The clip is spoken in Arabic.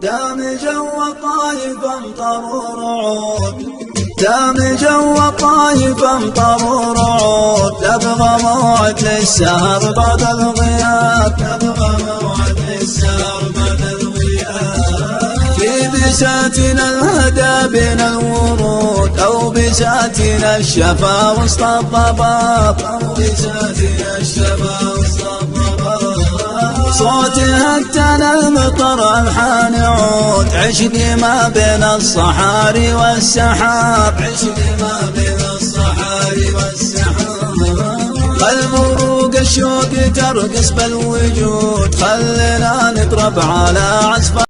دامجا وطايفا طروا رعود، دامجا وطايفا طروا رعود، تبغى موعد للسهر بعد الغياب، تبغى موعد للسهر بعد الغياب. في بساتنا الهدى بين الورود، أو بساتنا الشفا وسط الضباب، أو بساتنا الشفا وسط الضباب. صوتها التنا المطر الحان عود، عشقي ما بين الصحاري والسحاب، عشقي ما بين الصحاري والسحاب. خل بروق الشوق ترقص بالوجود، خلنا نطرب على عزف